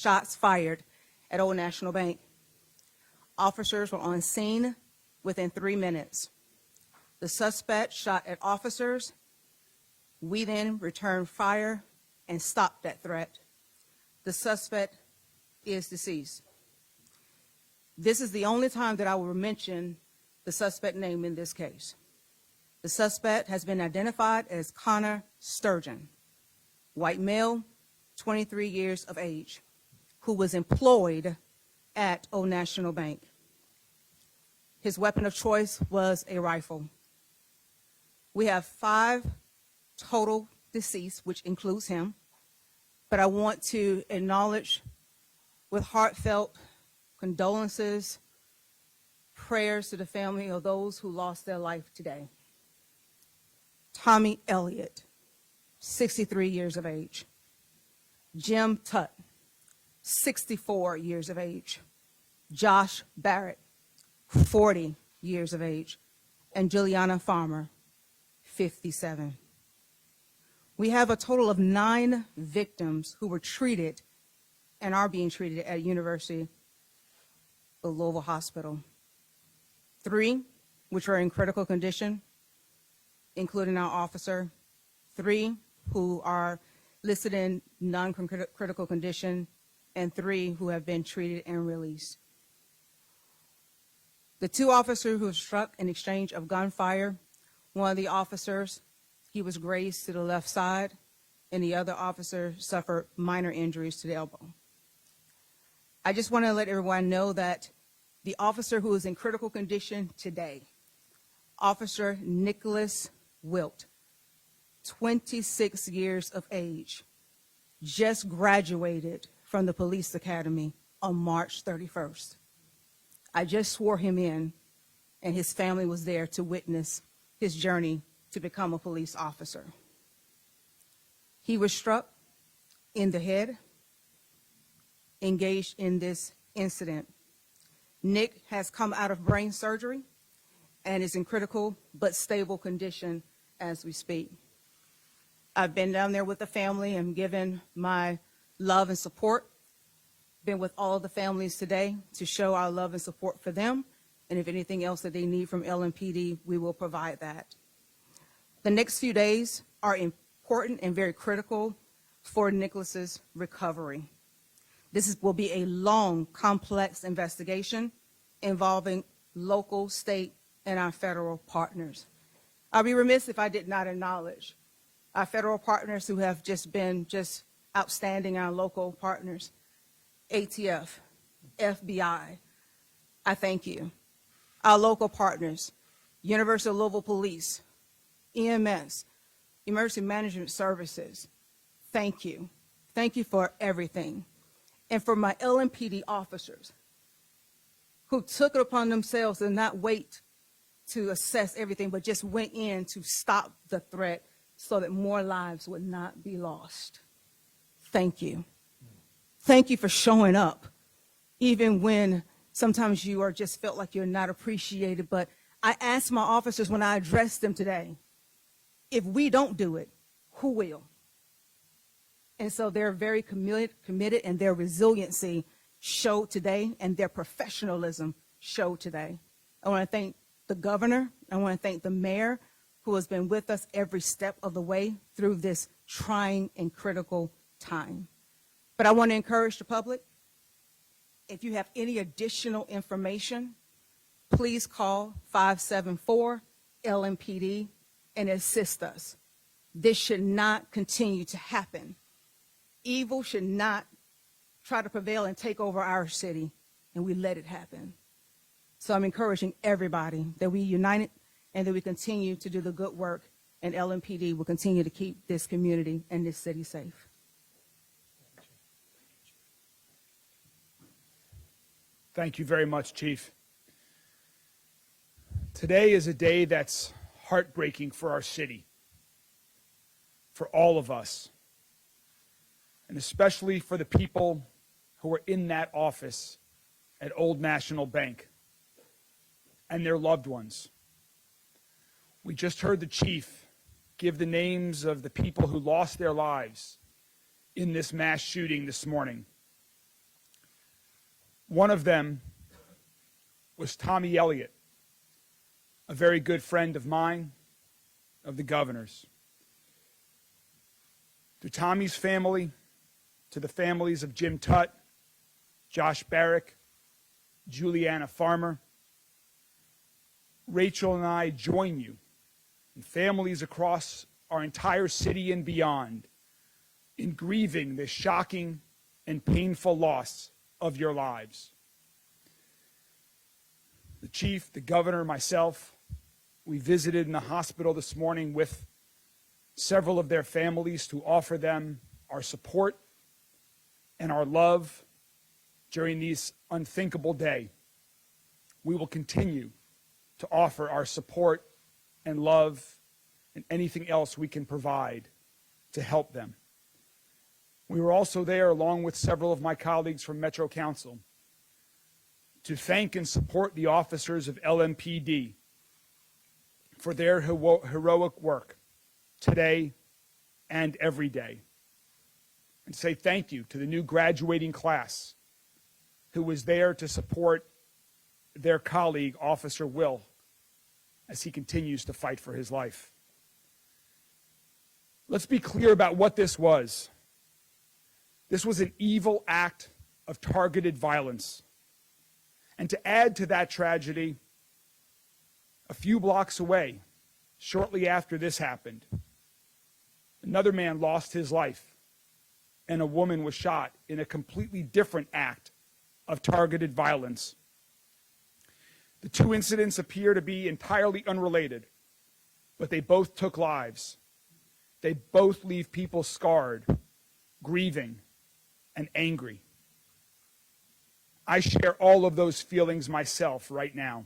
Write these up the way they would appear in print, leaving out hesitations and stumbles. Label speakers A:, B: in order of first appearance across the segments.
A: shots fired at Old National Bank. Officers were on scene within 3 minutes. The suspect shot at officers. We then returned fire and stopped that threat. The suspect is deceased. This is the only time that I will mention the suspect name in this case. The suspect has been identified as Connor Sturgeon, white male, 23 years of age, who was employed at Old National Bank. His weapon of choice was a rifle. We have 5 total deceased, which includes him, but I want to acknowledge with heartfelt condolences, prayers to the family of those who lost their life today. Tommy Elliott, 63 years of age. Jim Tutt, 64 years of age. Josh Barrett, 40 years of age. And Juliana Farmer, 57. We have a total of 9 victims who were treated and are being treated at University of Louisville Hospital. 3 which are in critical condition, including our officer. 3 who are listed in non-critical condition, and 3 who have been treated and released. The 2 officers who were struck in exchange of gunfire, one of the officers, he was grazed to the left side, and the other officer suffered minor injuries to the elbow. I just want to let everyone know that the officer who is in critical condition today, Officer Nicholas Wilt, 26 years of age, just graduated from the police academy on March 31st. I just swore him in, and his family was there to witness his journey to become a police officer. He was struck in the head, engaged in this incident. Nick has come out of brain surgery and is in critical but stable condition as we speak. I've been down there with the family and given my love and support. Been with all of the families today to show our love and support for them. And if anything else that they need from LMPD, we will provide that. The next few days are important and very critical for Nicholas's recovery. This will be a long, complex investigation involving local, state, and our federal partners. I'll be remiss if I did not acknowledge our federal partners who have just been outstanding, our local partners, ATF, FBI, I thank you. Our local partners, University of Louisville Police, EMS, Emergency Management Services, thank you. Thank you for everything. And for my LMPD officers who took it upon themselves to not wait to assess everything, but just went in to stop the threat so that more lives would not be lost. Thank you. Thank you for showing up, even when sometimes you are just felt like you're not appreciated. But I asked my officers when I addressed them today, if we don't do it, who will? And so they're very committed, and their resiliency showed today, and their professionalism showed today. I want to thank the governor. I want to thank the mayor, who has been with us every step of the way through this trying and critical time. But I want to encourage the public, if you have any additional information, please call 574-LMPD and assist us. This should not continue to happen. Evil should not try to prevail and take over our city, and we let it happen. So I'm encouraging everybody that we unite and that we continue to do the good work, and LMPD will continue to keep this community and this city safe.
B: Thank you very much, Chief. Today is a day that's heartbreaking for our city, for all of us, and especially for the people who were in that office at Old National Bank and their loved ones. We just heard the Chief give the names of the people who lost their lives in this mass shooting this morning. One of them was Tommy Elliott, a very good friend of mine, of the governor's. To Tommy's family, to the families of Jim Tutt, Josh Barrick, Juliana Farmer, Rachel and I join you and families across our entire city and beyond in grieving this shocking and painful loss of your lives. The chief, the governor, myself, we visited in the hospital this morning with several of their families to offer them our support and our love during this unthinkable day. We will continue to offer our support and love and anything else we can provide to help them. We were also there, along with several of my colleagues from Metro Council, to thank and support the officers of LMPD for their heroic work today and every day. And say thank you to the new graduating class who was there to support their colleague, Officer Will, as he continues to fight for his life. Let's be clear about what this was. This was an evil act of targeted violence. And to add to that tragedy, a few blocks away, shortly after this happened, another man lost his life, and a woman was shot in a completely different act of targeted violence. The two incidents appear to be entirely unrelated, but they both took lives. They both leave people scarred, grieving, and angry. I share all of those feelings myself right now.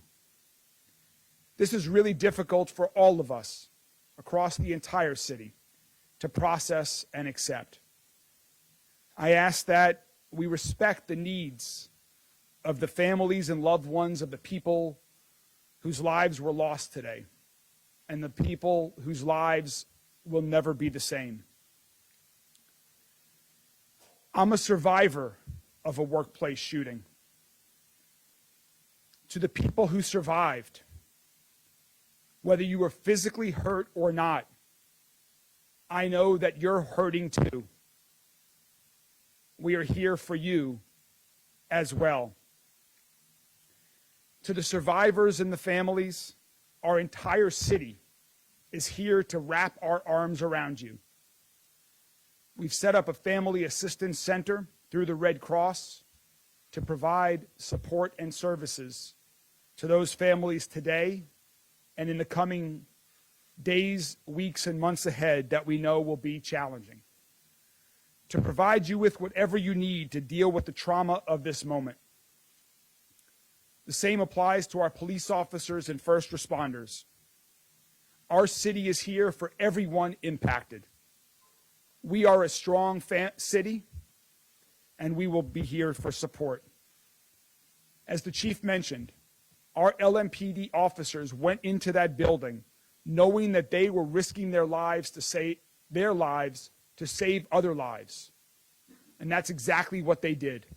B: This is really difficult for all of us across the entire city to process and accept. I ask that we respect the needs of the families and loved ones of the people whose lives were lost today, and the people whose lives will never be the same. I'm a survivor of a workplace shooting. To the people who survived, whether you were physically hurt or not, I know that you're hurting too. We are here for you as well. To the survivors and the families, our entire city is here to wrap our arms around you. We've set up a family assistance center through the Red Cross to provide support and services to those families today and in the coming days, weeks, and months ahead that we know will be challenging. To provide you with whatever you need to deal with the trauma of this moment. The same applies to our police officers and first responders. Our city is here for everyone impacted. We are a strong city, and we will be here for support. As the chief mentioned, our LMPD officers went into that building knowing that they were risking their lives to save other lives. And that's exactly what they did.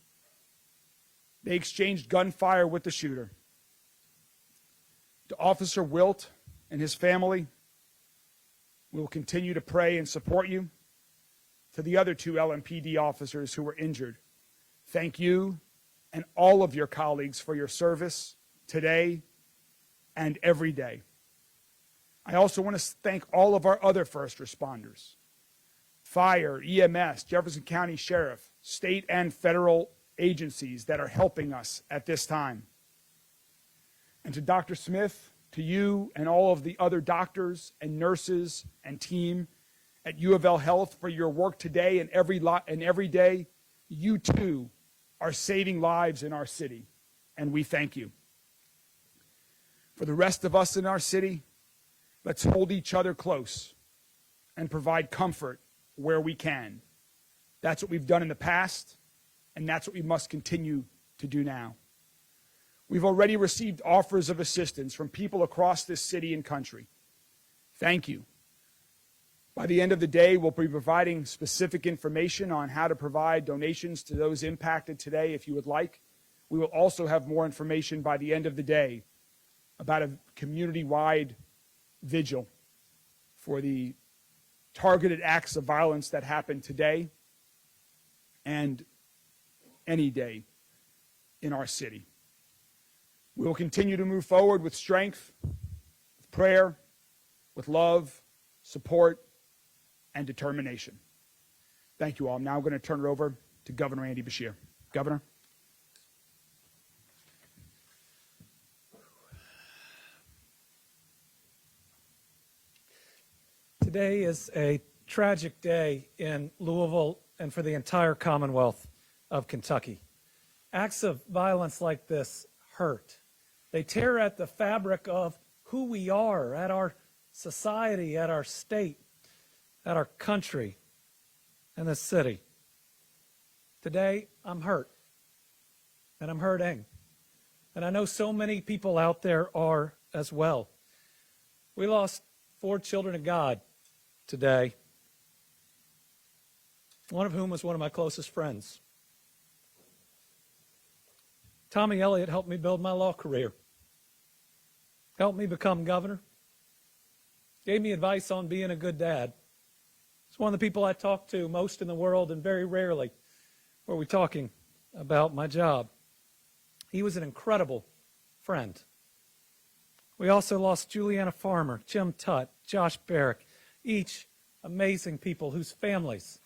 B: They exchanged gunfire with the shooter. To Officer Wilt and his family, we will continue to pray and support you. To the other two LMPD officers who were injured, thank you and all of your colleagues for your service today and every day. I also want to thank all of our other first responders, fire, EMS, Jefferson County Sheriff, state and federal agencies that are helping us at this time. And to Dr. Smith, to you and all of the other doctors and nurses and team at U of L Health for your work today and every day, you too are saving lives in our city, and we thank you. For the rest of us in our city, let's hold each other close and provide comfort where we can. That's what we've done in the past, and that's what we must continue to do now. We've already received offers of assistance from people across this city and country. Thank you. By the end of the day, we'll be providing specific information on how to provide donations to those impacted today if you would like. we will also have more information by the end of the day about a community-wide vigil for the targeted acts of violence that happened today and any day in our city. We will continue to move forward with strength, with prayer, with love, support, and determination. Thank you all. I'm now going to turn it over to Governor Andy Beshear. Governor.
C: Today is a tragic day in Louisville and for the entire Commonwealth of Kentucky. Acts of violence like this hurt. They tear at the fabric of who we are, at our society, at our state, at our country, and this city. Today, I'm hurt, and I'm hurting. And I know so many people out there are as well. We lost 4 children of God today, one of whom was one of my closest friends. Tommy Elliott helped me build my law career, helped me become governor, gave me advice on being a good dad. He's one of the people I talk to most in the world, and very rarely were we talking about my job. He was an incredible friend. We also lost Juliana Farmer, Jim Tutt, Josh Barrick, each amazing people whose families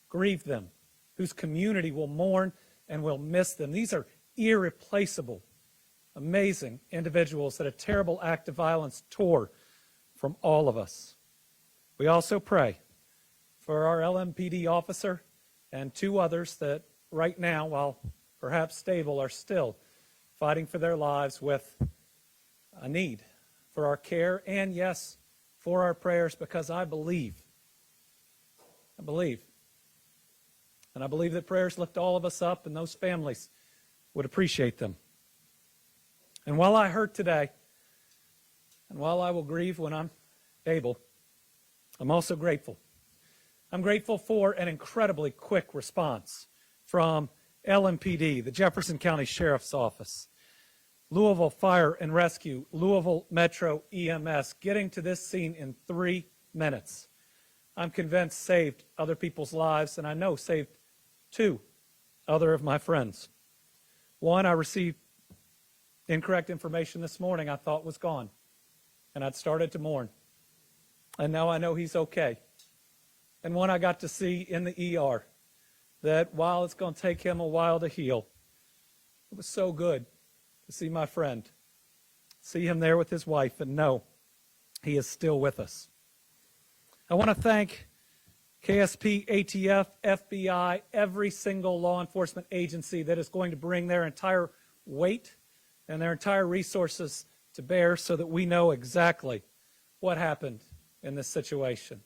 C: grieve them, whose community will mourn and will miss them. These are irreplaceable, amazing individuals that a terrible act of violence tore from all of us. We also pray for our LMPD officer and 2 others that right now, while perhaps stable, are still fighting for their lives with a need for our care and, yes, for our prayers, because I believe, and I believe that prayers lift all of us up, and those families would appreciate them. And while I hurt today, and while I will grieve when I'm able, I'm also grateful. I'm grateful for an incredibly quick response from LMPD, the Jefferson County Sheriff's Office, Louisville Fire and Rescue, Louisville Metro EMS, getting to this scene in 3 minutes. I'm convinced saved other people's lives, and I know saved 2 other of my friends. One, I received incorrect information this morning I thought was gone, and I'd started to mourn. And now I know he's okay. And one I got to see in the ER, that while it's going to take him a while to heal, it was so good to see my friend, see him there with his wife, and know he is still with us. I want to thank KSP, ATF, FBI, every single law enforcement agency that is going to bring their entire weight and their entire resources to bear so that we know exactly what happened in this situation.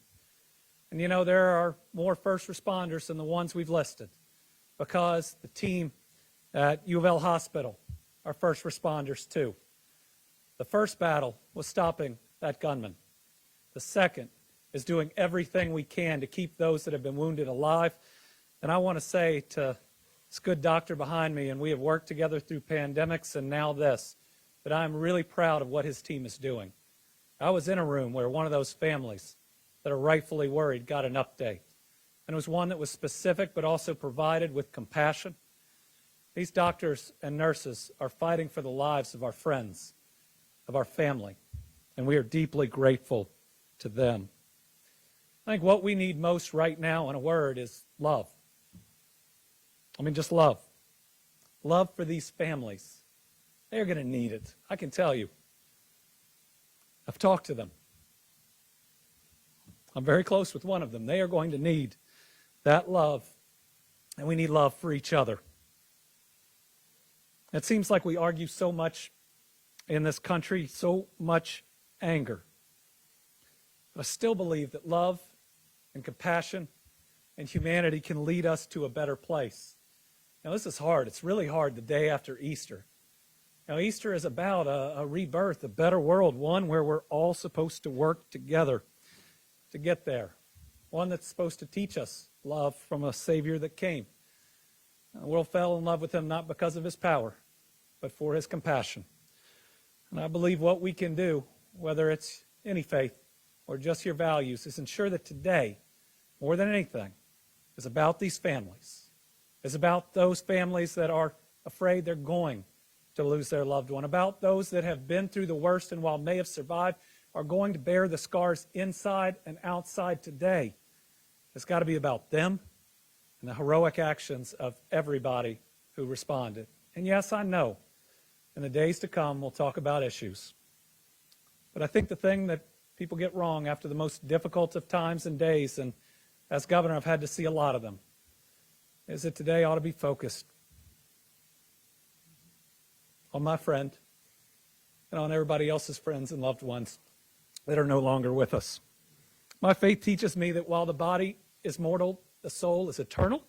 C: And you know, there are more first responders than the ones we've listed, because the team at U of L Hospital are first responders too. The first battle was stopping that gunman. The second is doing everything we can to keep those that have been wounded alive. And I want to say to this good doctor behind me, and we have worked together through pandemics and now this, that I'm really proud of what his team is doing. I was in a room where one of those families that are rightfully worried got an update. And it was one that was specific but also provided with compassion. These doctors and nurses are fighting for the lives of our friends, of our family, and we are deeply grateful to them. I think what we need most right now, in a word, is love. I mean, just love. Love for these families. They're going to need it, I can tell you. I've talked to them. I'm very close with one of them. They are going to need that love, and we need love for each other. It seems like we argue so much in this country, so much anger. But I still believe that love and compassion and humanity can lead us to a better place. Now, this is hard. It's really hard the day after Easter. Now, Easter is about a rebirth, a better world, one where we're all supposed to work together to get there. One that's supposed to teach us love from a Savior that came. The world fell in love with him not because of his power, but for his compassion. And I believe what we can do, whether it's any faith or just your values, is ensure that today, more than anything, is about these families. Is about those families that are afraid they're going to lose their loved one, about those that have been through the worst and while may have survived, are going to bear the scars inside and outside today. It's got to be about them and the heroic actions of everybody who responded. And yes, I know, in the days to come, we'll talk about issues. But I think the thing that people get wrong after the most difficult of times and days, and as governor, I've had to see a lot of them, is that today ought to be focused on my friend and on everybody else's friends and loved ones that are no longer with us. My faith teaches me that while the body is mortal, the soul is eternal.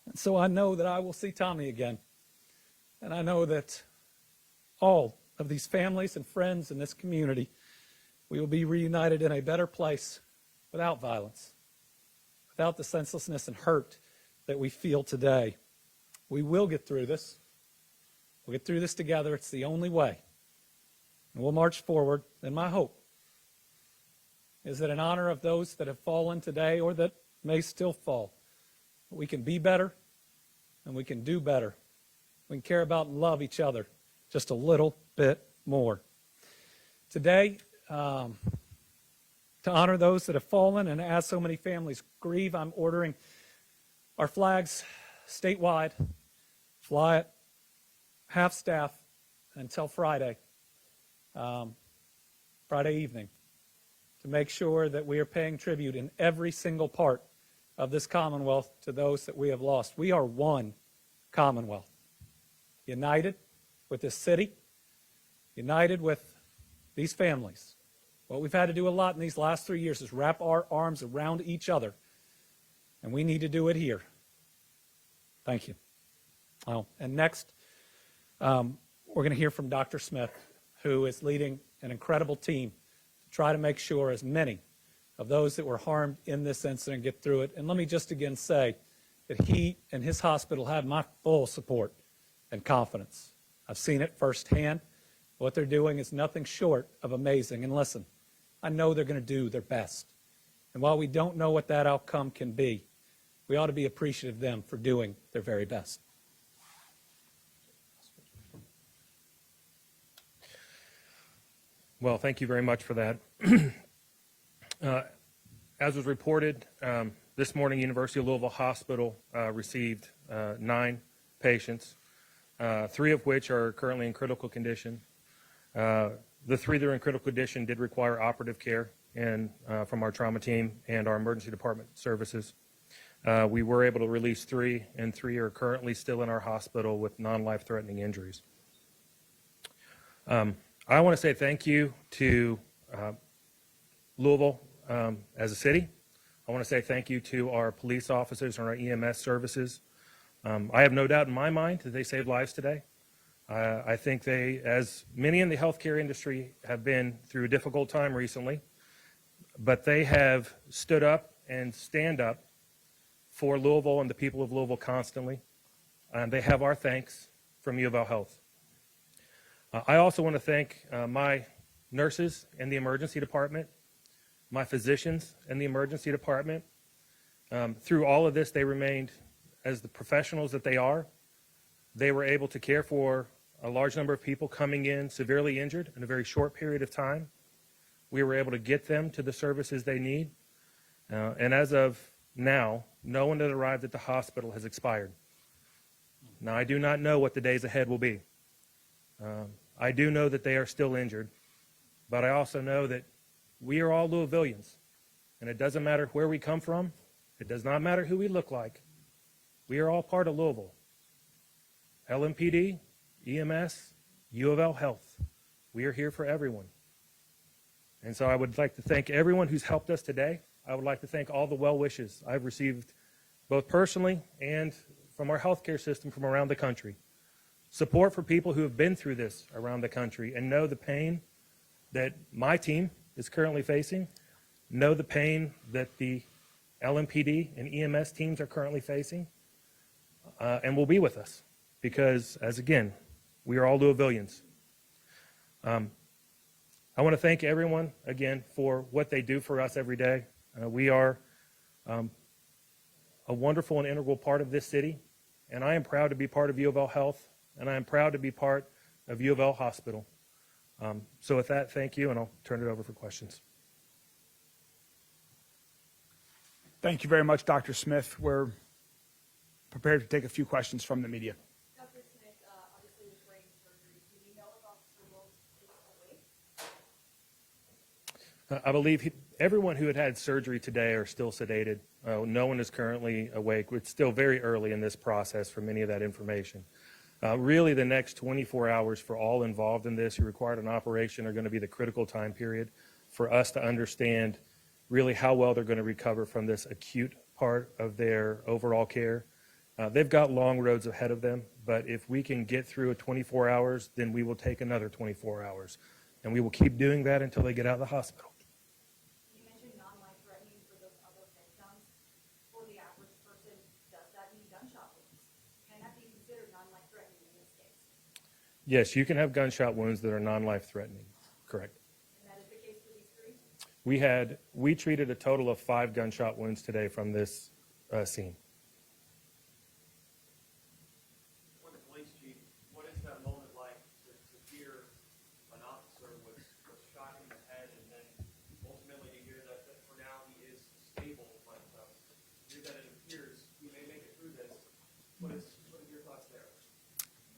C: And so I know that I will see Tommy again. And I know that all of these families and friends in this community, we will be reunited in a better place without violence, without the senselessness and hurt that we feel today. We will get through this. We'll get through this together. It's the only way. And we'll march forward. And my hope is that in honor of those that have fallen today or that may still fall, we can be better and we can do better. We can care about and love each other just a little bit more. Today, to honor those that have fallen and as so many families grieve, I'm ordering our flags statewide, fly at half staff until Friday evening, to make sure that we are paying tribute in every single part of this Commonwealth to those that we have lost. We are one Commonwealth, united with this city, united with these families. What we've had to do a lot in these last 3 years is wrap our arms around each other, and we need to do it here. Thank you. Oh, and next, we're going to hear from Dr. Smith, who is leading an incredible team to try to make sure as many of those that were harmed in this incident get through it. And let me just again say that he and his hospital have my full support and confidence. I've seen it firsthand. What they're doing is nothing short of amazing. And listen, I know they're going to do their best. And while we don't know what that outcome can be, we ought to be appreciative of them for doing their very best.
D: Well, thank you very much for that. As was reported, this morning, University of Louisville Hospital received 9 patients, 3 of which are currently in critical condition. The 3 that are in critical condition did require operative care from our trauma team and our emergency department services. We were able to release 3, and 3 are currently still in our hospital with non-life-threatening injuries. I want to say thank you to Louisville as a city. I want to say thank you to our police officers and our EMS services. I have no doubt in my mind that they saved lives today. I think they, as many in the healthcare industry, have been through a difficult time recently, but they have stood up and stand up for Louisville and the people of Louisville constantly. And they have our thanks from U of L Health. I also want to thank my nurses in the emergency department, my physicians in the emergency department. Through all of this, they remained as the professionals that they are. They were able to care for a large number of people coming in severely injured in a very short period of time. We were able to get them to the services they need. And as of now, no one that arrived at the hospital has expired. Now, I do not know what the days ahead will be. I do know that they are still injured, but I also know that we are all Louisvillians, and it doesn't matter where we come from. It does not matter who we look like. We are all part of Louisville. LMPD, EMS, U of L Health. We are here for everyone. And so I would like to thank everyone who's helped us today. I would like to thank all the well wishes I've received, both personally and from our healthcare system from around the country. Support for people who have been through this around the country and know the pain that my team is currently facing, know the pain that the LMPD and EMS teams are currently facing, and will be with us. Because, as again, We are all Louisvillians. I want to thank everyone again for what they do for us every day. We are a wonderful and integral part of this city, and I am proud to be part of U of L Health, and I am proud to be part of U of L Hospital. So with that, thank you, and I'll turn it over for questions.
B: Thank you very much, Dr. Smith. We're prepared to take a few questions from the media.
E: Dr. Smith, obviously with brain surgery, do we know if Officer Wills is awake?
D: I believe everyone who had surgery today are still sedated. No one is currently awake. It's still very early in this process for many of that information. Really, the next 24 hours for all involved in this who required an operation are going to be the critical time period for us to understand really how well they're going to recover from this acute part of their overall care. They've got long roads ahead of them, but if we can get through a 24 hours, then we will take another 24 hours. And we will keep doing that until they get out of the hospital.
E: You mentioned non-life-threatening for those other victims. For the average person, does that mean gunshot wounds? Can that be considered non-life-threatening in this case?
D: Yes, you can have gunshot wounds that are non-life-threatening. Correct.
E: And that is the case for these three?
D: We treated a total of 5 gunshot wounds today from this scene.
F: For the police chief, what is that moment like to hear an officer was shot in the head and then ultimately to hear that for now he is stable, but hear that it appears he may make it through this. What are your thoughts there?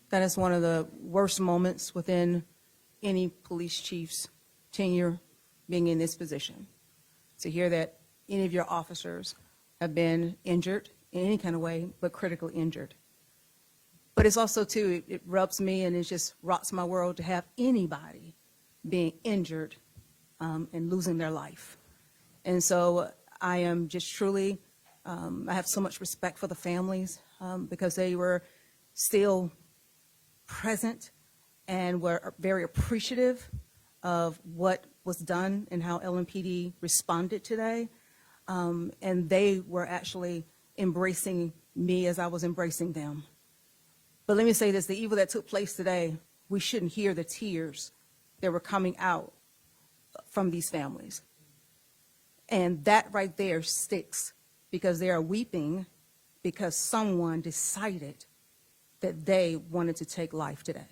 A: That is one of the worst moments within any police chief's tenure being in this position. To hear that any of your officers have been injured in any kind of way, but critically injured. But it's also, too, it rubs me and it just rocks my world to have anybody being injured and losing their life. And so I am just truly, I have so much respect for the families because they were still present and were very appreciative of what was done and how LMPD responded today. And they were actually embracing me as I was embracing them. But let me say this, the evil that took place today, we shouldn't hear the tears that were coming out from these families. And that right there sticks because they are weeping because someone decided that they wanted to take life today.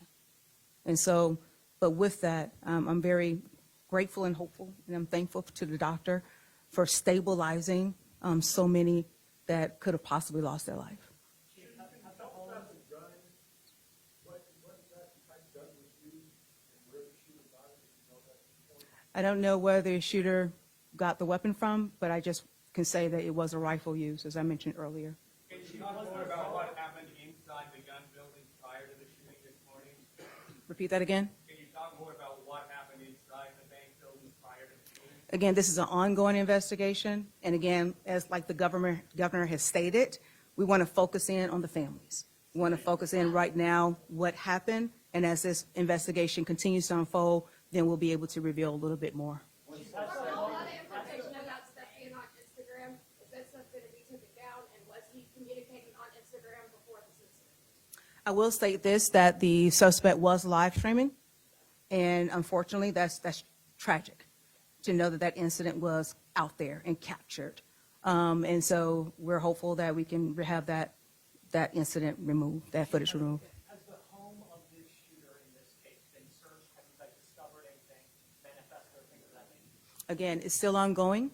A: And so, but with that, I'm very grateful and hopeful, and I'm thankful to the doctor for stabilizing so many that could have possibly lost their life. I don't know where the shooter got the weapon from, but I just can say that it was a rifle used, as I mentioned earlier.
F: Can you talk more about what happened inside the gun building prior to the shooting this morning?
A: Repeat that again.
F: Can you talk more about what happened inside the bank building prior to the shooting?
A: Again, this is an ongoing investigation, and again, as like the governor has stated, we want to focus in on the families. We want to focus in right now what happened, and as this investigation continues to unfold, then we'll be able to reveal a little bit more.
E: A lot of information about stuff being on Instagram. Is that stuff going to be taken down? And was he communicating on Instagram before this incident?
A: I will state this, that the suspect was live streaming, and unfortunately, that's tragic to know that that incident was out there and captured. And so we're hopeful that we can have that incident removed, that footage removed.
G: Has the home of this shooter in this case been searched? Have you guys discovered anything, manifesto, things of that nature?
A: Again, it's still ongoing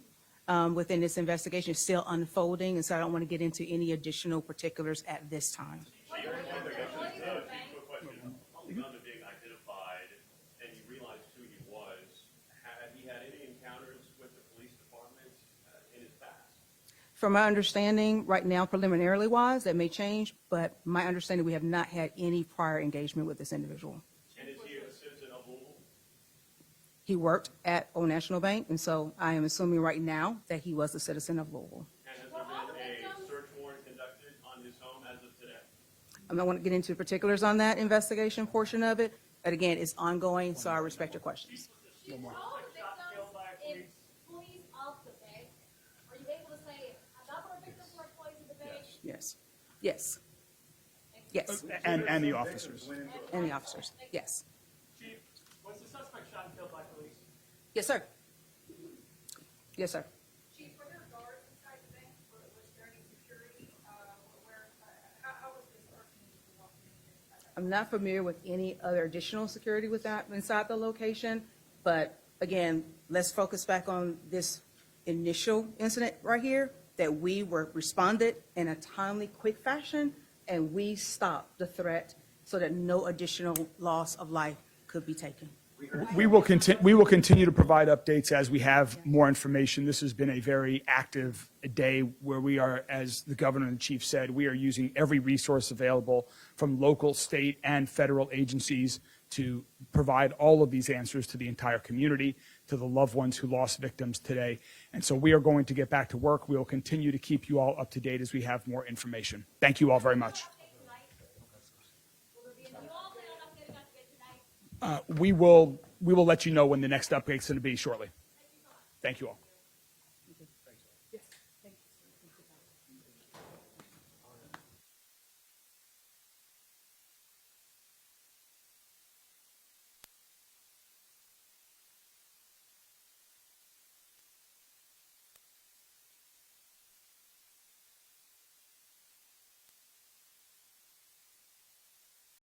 A: within this investigation. It's still unfolding, and so I don't want to get into any additional particulars at this time.
F: On the gun being identified, and you realized who he was, had he had any encounters with the police department in his past?
A: From my understanding, right now, preliminarily wise, that may change, but my understanding, we have not had any prior engagement with this individual.
F: And is he a citizen of Louisville?
A: He worked at Old National Bank, and so I am assuming right now that he was a citizen of Louisville.
F: And has there been a search warrant conducted on his home as of today?
A: I don't want to get into particulars on that investigation portion of it, but again, it's ongoing, so I respect your questions.
E: All the victims and employees of the bank. Are you able to say a number of victims were employees of the bank?
A: Yes. Yes. Yes,
B: And the officers.
A: and the officers, yes.
G: Chief, was the suspect shot and killed by police?
A: Yes, sir. Yes, sir.
E: Chief, were there guards inside the bank? Was there any security? How was this person walking in?
A: I'm not familiar with any other additional security with that inside the location, but again, let's focus back on this initial incident right here, that we were responded in a timely, quick fashion, and we stopped the threat so that no additional loss of life could be taken.
B: We will continue to provide updates as we have more information. This has been a very active day where we are, as the governor and the chief said, we are using every resource available from local, state, and federal agencies to provide all of these answers to the entire community, to the loved ones who lost victims today. And so we are going to get back to work. We will continue to keep you all up to date as we have more information. Thank you all very much. We will let you know when the next update is going to be shortly. Thank you all.